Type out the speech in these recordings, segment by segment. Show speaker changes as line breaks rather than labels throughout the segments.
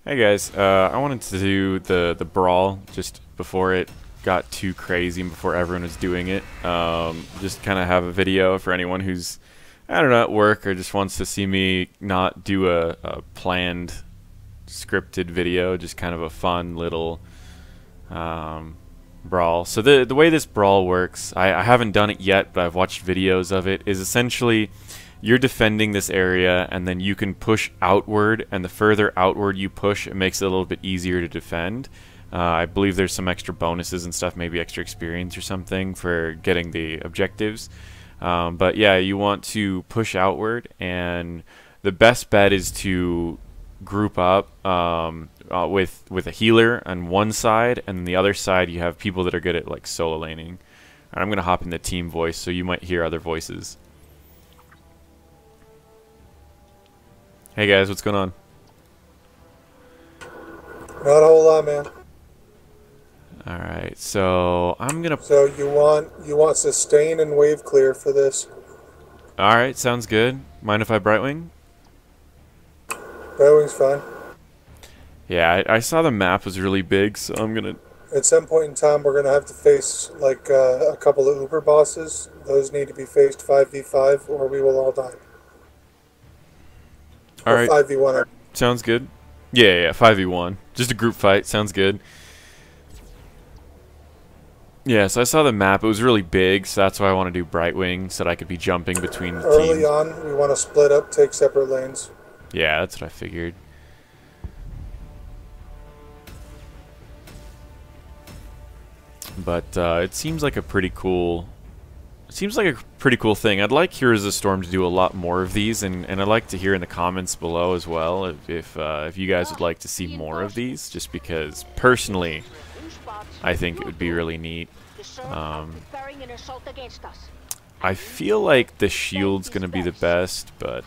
Hey guys, I wanted to do the brawl just before it got too crazy and before everyone was doing it. Just kind of have a video for anyone who's, I don't know, at work or just wants to see me not do a planned, scripted video, just kind of a fun little brawl. So the way this brawl works, I haven't done it yet, but I've watched videos of it, is essentially you're defending this area and then you can push outward, and the further outward you push, it makes it a little bit easier to defend. I believe there's some extra bonuses and stuff, maybe extra experience or something for getting the objectives. But yeah, you want to push outward, and the best bet is to group up with a healer on one side, and then the other side you have people that are good at like solo laning. I'm gonna hop in the team voice, so you might hear other voices. Hey guys, what's going on?
Not a whole lot, man.
Alright, so I'm gonna...
So you want sustain and wave clear for this.
Alright, sounds good. Mind if I Brightwing?
Batwing's fine.
Yeah, I saw the map was really big, so I'm gonna...
At some point in time, we're gonna have to face like a couple of Uber bosses. Those need to be faced 5v5, or we will all die.
Alright,
5v1.
sounds good. Yeah, 5v1. Just a group fight, sounds good. Yeah, so I saw the map, it was really big, so that's why I want to do Brightwing, so that I could be jumping between the teams.
Early on, we want to split up, take separate lanes.
Yeah, that's what I figured. But it seems like a pretty cool... thing. I'd like Heroes of the Storm to do a lot more of these, and I'd like to hear in the comments below as well if you guys would like to see more of these, just because personally I think it would be really neat. I feel like the shield's gonna be the best, but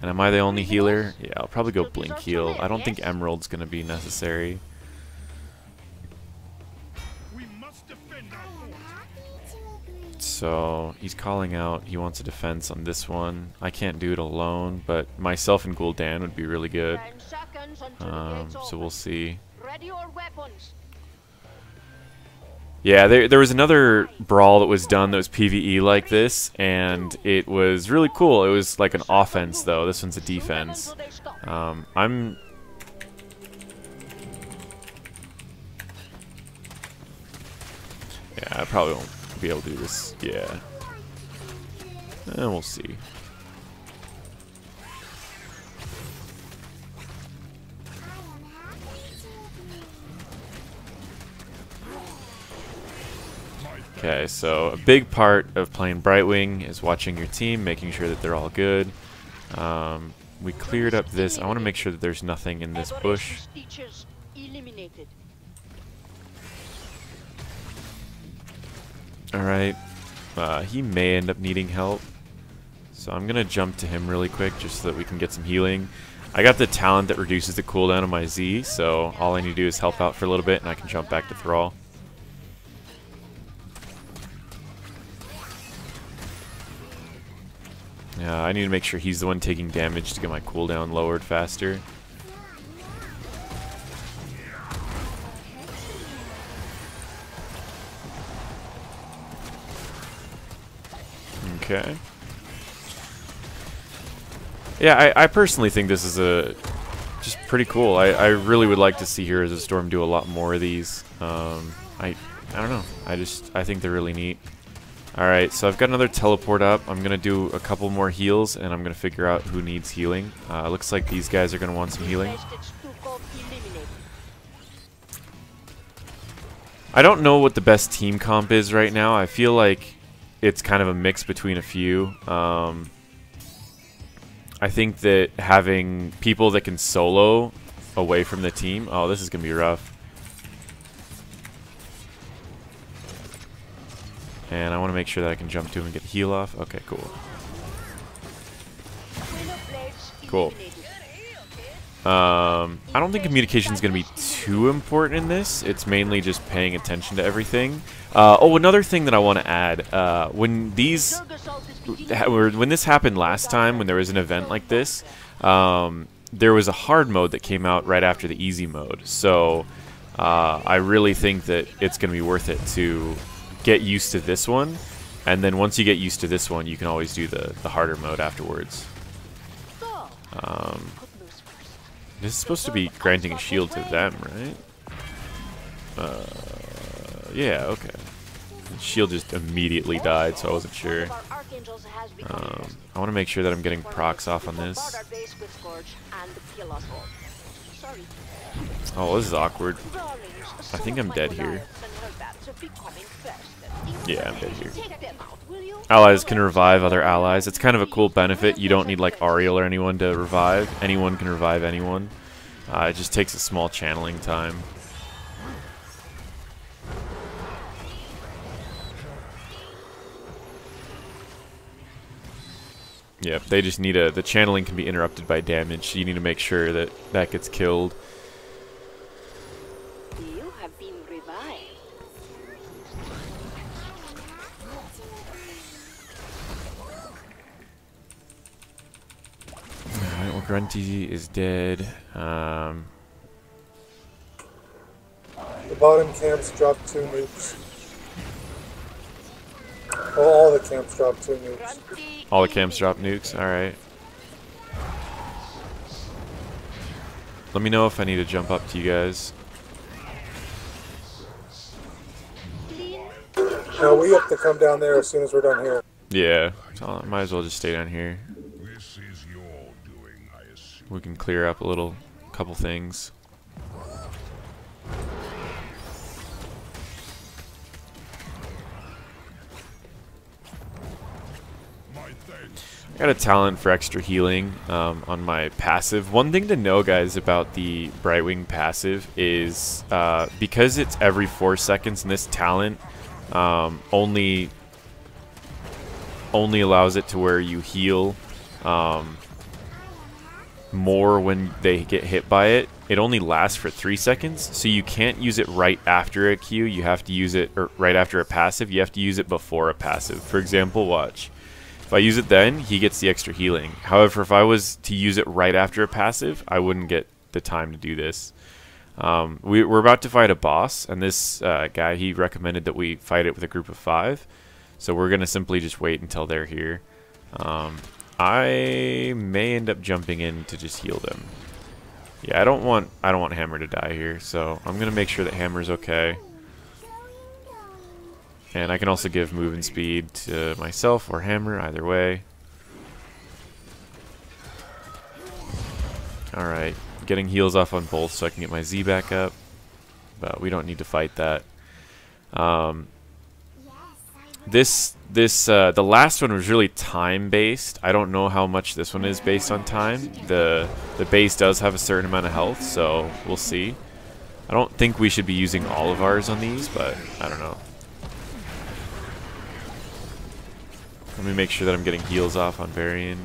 and am I the only healer? Yeah, I'll probably go Blink heal. I don't think Emerald's gonna be necessary. So he's calling out, he wants a defense on this one. I can't do it alone, but myself and Gul'dan would be really good. So we'll see. Yeah, there was another Brawl that was done that was PvE like this, and it was really cool. It was like an offense, though. This one's a defense. Yeah, I probably won't be able to do this. Yeah. And we'll see. Okay, so a big part of playing Brightwing is watching your team, making sure that they're all good. We cleared up this. I want to make sure that there's nothing in this bush. Alright, he may end up needing help, so I'm gonna jump to him really quick just so that we can get some healing. I got the talent that reduces the cooldown of my Z, so all I need to do is help out for a little bit and I can jump back to Thrall. Yeah, I need to make sure he's the one taking damage to get my cooldown lowered faster. Okay. Yeah, I personally think this is just pretty cool. I really would like to see Heroes of the Storm do a lot more of these. I don't know. I think they're really neat. Alright, so I've got another teleport up. I'm gonna do a couple more heals, and I'm gonna figure out who needs healing. Looks like these guys are gonna want some healing. I don't know what the best team comp is right now. I feel like it's kind of a mix between a few. I think that having people that can solo away from the team... Oh, this is going to be rough. And I want to make sure that I can jump to him and get the heal off. Okay, cool. Cool. I don't think communication is going to be too important in this. It's mainly just paying attention to everything. Oh, another thing that I want to add. When this happened last time, when there was an event like this, there was a hard mode that came out right after the easy mode. So I really think that it's going to be worth it to get used to this one. And then once you get used to this one, you can always do the harder mode afterwards. This is supposed to be granting a shield to them, right? Yeah, okay. The shield just immediately died, so I wasn't sure. I want to make sure that I'm getting procs off on this. Oh, this is awkward. I think I'm dead here. Yeah, I'm dead here. Allies can revive other allies. It's kind of a cool benefit. You don't need like Ariel or anyone to revive. Anyone can revive anyone. It just takes a small channeling time. Yep, they just need the channeling can be interrupted by damage, so you need to make sure that that gets killed.
You have been revived.
Alright, well, Grunty is dead.
The bottom camps dropped 2 nukes. Well, all the camps dropped 2 nukes.
All the camps drop nukes? Alright. Let me know if I need to jump up to you guys.
Now we have to come down there as soon as we're done here.
Yeah, so I might as well just stay down here.
This is your doing, I assume.
We can clear up a couple things. I got a talent for extra healing on my passive. One thing to know, guys, about the Brightwing passive is because it's every 4 seconds, and this talent only allows it to where you heal more when they get hit by it. It only lasts for 3 seconds, so you can't use it right after a Q. You have to use it right after a passive. You have to use it before a passive. For example, watch. If I use it then, he gets the extra healing. However, if I was to use it right after a passive, I wouldn't get the time to do this. We're about to fight a boss, and this guy, he recommended that we fight it with a group of 5. So we're going to simply just wait until they're here. I may end up jumping in to just heal them. Yeah, I don't want Hammer to die here, so I'm going to make sure that Hammer's okay. And I can also give move and speed to myself or Hammer, either way. Alright, getting heals off on both so I can get my Z back up. But we don't need to fight that. The last one was really time-based. I don't know how much this one is based on time. The base does have a certain amount of health, so we'll see. I don't think we should be using all of ours on these, but I don't know. Let me make sure that I'm getting heals off on Varian.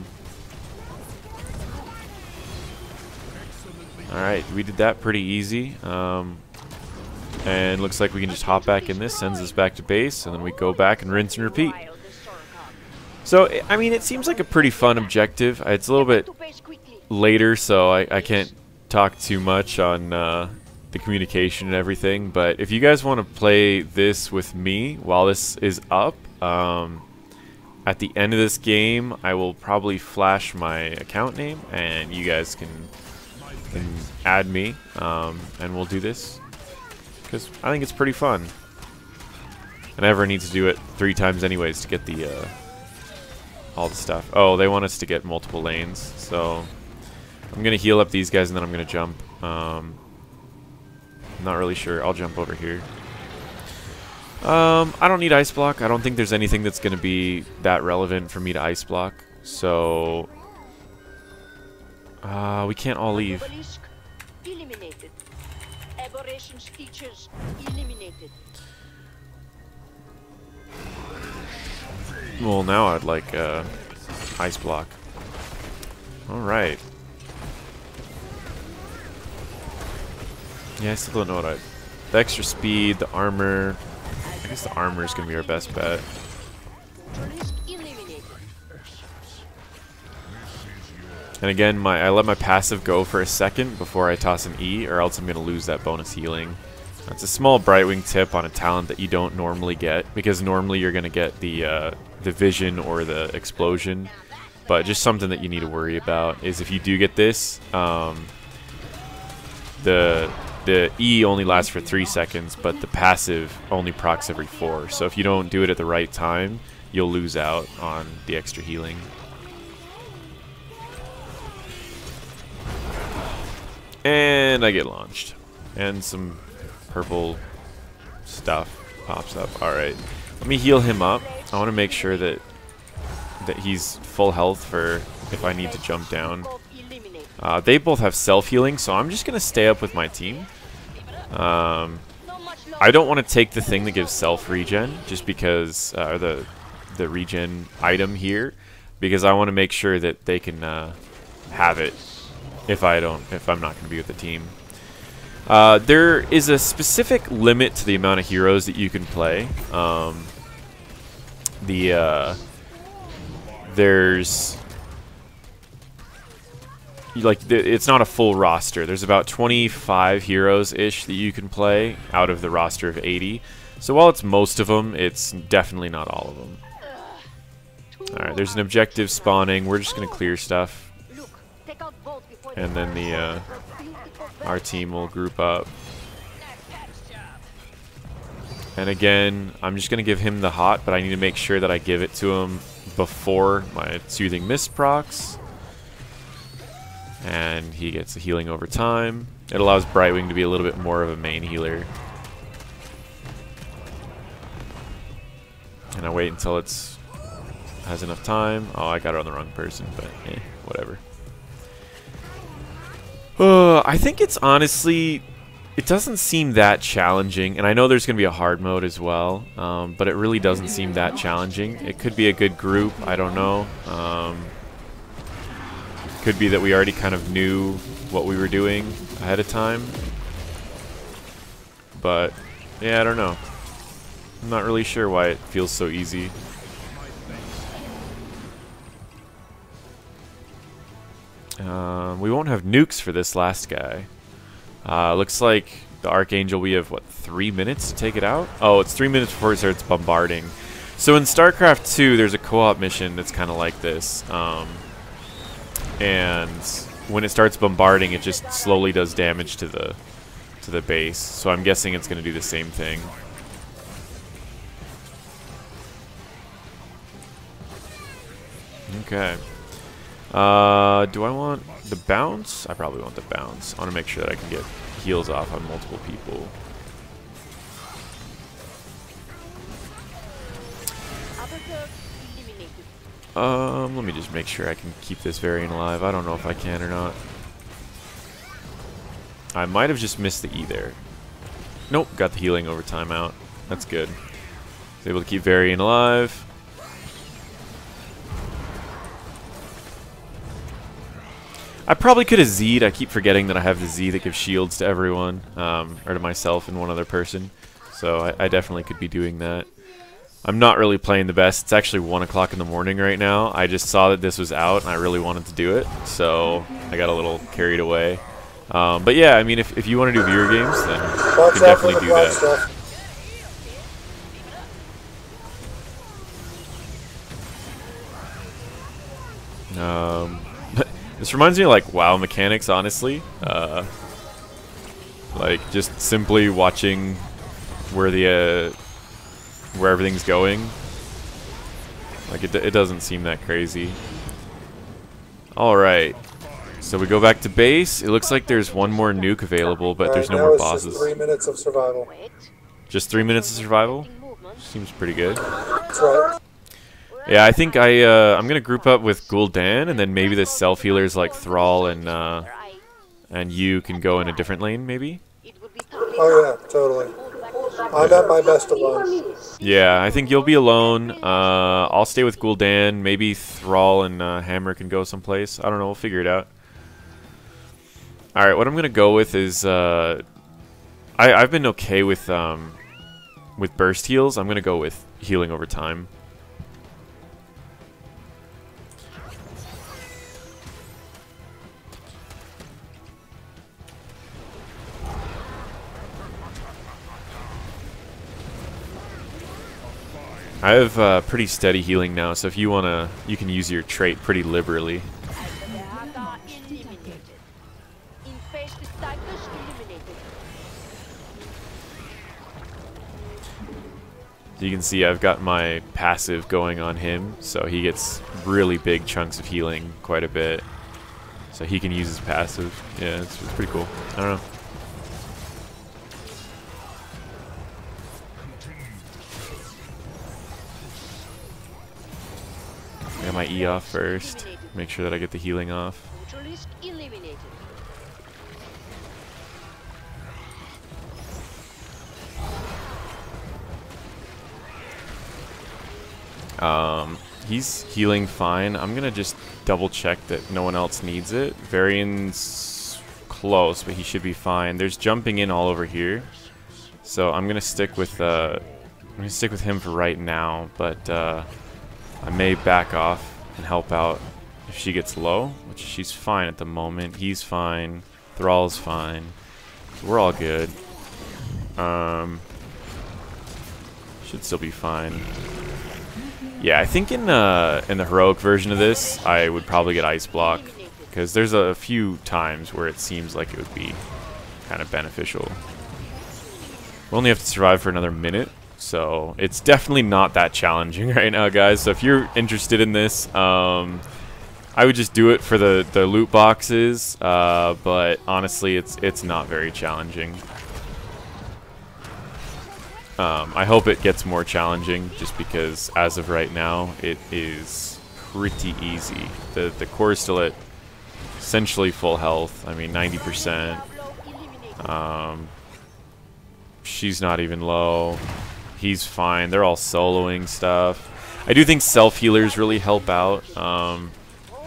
Alright, we did that pretty easy. And looks like we can just hop back in this, sends us back to base, and then we go back and rinse and repeat. So, I mean, it seems like a pretty fun objective. It's a little bit later, so I can't talk too much on the communication and everything. But if you guys want to play this with me while this is up, at the end of this game, I will probably flash my account name, and you guys can add me, and we'll do this, because I think it's pretty fun. And I never need to do it 3 times anyways to get the all the stuff. Oh, they want us to get multiple lanes, so I'm going to heal up these guys, and then I'm going to jump. I'm not really sure. I'll jump over here. I don't need Ice Block. I don't think there's anything that's going to be that relevant for me to Ice Block. So, we can't all leave.
Eliminated. Aberrations features eliminated.
Well, now I'd like Ice Block. Alright. Yeah, I still don't know what the extra speed, the armor. I guess the armor is going to be our best bet. And again, I let my passive go for a second before I toss an E, or else I'm going to lose that bonus healing. It's a small Brightwing tip on a talent that you don't normally get, because normally you're going to get the vision or the explosion. But just something that you need to worry about is if you do get this, the E only lasts for 3 seconds, but the passive only procs every 4. So if you don't do it at the right time, you'll lose out on the extra healing. And I get launched. And some purple stuff pops up. Alright. Let me heal him up. I want to make sure that he's full health for if I need to jump down. They both have self-healing, so I'm just going to stay up with my team. I don't want to take the thing that gives self-regen, just because, the regen item here, because I want to make sure that they can have it if I'm not going to be with the team. There is a specific limit to the amount of heroes that you can play. There's it's not a full roster. There's about 25 heroes-ish that you can play out of the roster of 80. So while it's most of them, it's definitely not all of them. Alright, there's an objective spawning. We're just going to clear stuff. And then our team will group up. And again, I'm just going to give him the hot, but I need to make sure that I give it to him before my Soothing Mist procs. And he gets a healing over time. It allows Brightwing to be a little bit more of a main healer. And I wait until it's has enough time. Oh, I got it on the wrong person, but whatever. I think it's honestly, it doesn't seem that challenging, and I know there's going to be a hard mode as well, but it really doesn't seem that challenging. It could be a good group, I don't know. Could be that we already kind of knew what we were doing ahead of time. But, yeah, I don't know. I'm not really sure why it feels so easy. We won't have nukes for this last guy. Looks like the Archangel, we have, what, 3 minutes to take it out? Oh, it's 3 minutes before it starts bombarding. So in StarCraft 2, there's a co-op mission that's kind of like this. And when it starts bombarding, it just slowly does damage to the base. So I'm guessing it's going to do the same thing. Okay. Do I want the bounce? I probably want the bounce. I want to make sure that I can get heals off on multiple people. Let me just make sure I can keep this variant alive. I don't know if I can or not. I might have just missed the E there. Nope, got the healing over timeout. That's good. Was able to keep variant alive. I probably could have Z'd. I keep forgetting that I have the Z that gives shields to everyone, or to myself and one other person. So I definitely could be doing that. I'm not really playing the best. It's actually 1 o'clock in the morning right now. I just saw that this was out, and I really wanted to do it, so I got a little carried away. But yeah, I mean, if you want to do viewer games, then you can definitely do that. This reminds me of like WoW mechanics, honestly. Like just simply watching where everything's going. Like it doesn't seem that crazy. All right, so we go back to base. It looks like there's one more nuke available, but there's no more bosses.
Just 3 minutes of survival.
Just 3 minutes of survival? Seems pretty good.
That's right.
Yeah, I think I'm gonna group up with Gul'dan, and then maybe the self healers like Thrall and you can go in a different lane, maybe.
Oh yeah, totally. I'm at my best alone.
Yeah, I think you'll be alone. I'll stay with Gul'dan. Maybe Thrall and Hammer can go someplace. I don't know. We'll figure it out. All right, what I'm gonna go with is I've been okay with burst heals. I'm gonna go with healing over time. I have pretty steady healing now, so if you wanna, you can use your trait pretty liberally.
Hacker eliminated. Infest disciples eliminated.
You can see I've got my passive going on him, so he gets really big chunks of healing quite a bit. So he can use his passive. Yeah, it's pretty cool. I don't know. I got my E off first. Make sure that I get the healing off.
Neutralist eliminated.
He's healing fine. I'm gonna just double check that no one else needs it. Varian's close, but he should be fine. There's jumping in all over here, so I'm gonna stick with him for right now. But I may back off and help out if she gets low, which she's fine at the moment. He's fine. Thrall's fine. So we're all good. Should still be fine. Yeah, I think in the heroic version of this, I would probably get Ice Block, because there's a few times where it seems like it would be kind of beneficial. We only have to survive for another minute, so it's definitely not that challenging right now, guys. So if you're interested in this, I would just do it for the loot boxes, but honestly, it's not very challenging. I hope it gets more challenging, just because as of right now, it is pretty easy. The core is still at essentially full health. I mean, 90%. She's not even low. He's fine. They're all soloing stuff. I do think self-healers really help out.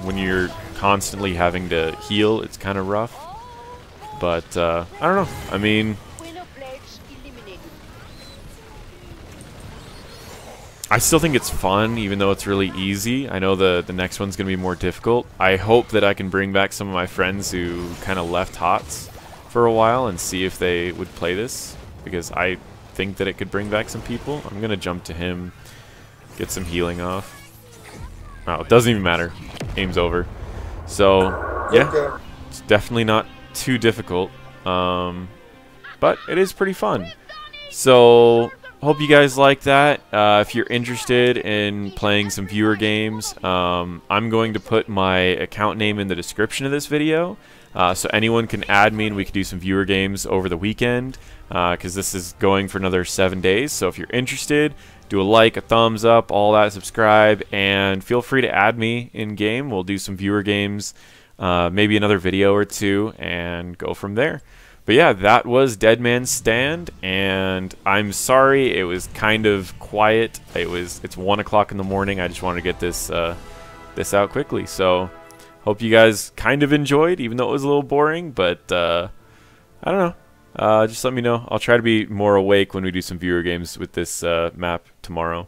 When you're constantly having to heal, it's kind of rough. But, I don't know. I mean, I still think it's fun, even though it's really easy. I know the next one's going to be more difficult. I hope that I can bring back some of my friends who kind of left HOTS for a while and see if they would play this, because I think that it could bring back some people. I'm going to jump to him, get some healing off. Oh, it doesn't even matter. Game's over. So, yeah, it's definitely not too difficult, but it is pretty fun. So, hope you guys like that. If you're interested in playing some viewer games, I'm going to put my account name in the description of this video, so anyone can add me and we can do some viewer games over the weekend, because this is going for another 7 days. So if you're interested, do a like, a thumbs up, all that, subscribe, and feel free to add me in game. We'll do some viewer games, maybe another video or two, and go from there. But yeah, that was Deadman's Stand, and I'm sorry it was kind of quiet. It's 1 o'clock in the morning. I just wanted to get this out quickly. So hope you guys kind of enjoyed, even though it was a little boring. But I don't know. Just let me know. I'll try to be more awake when we do some viewer games with this map tomorrow.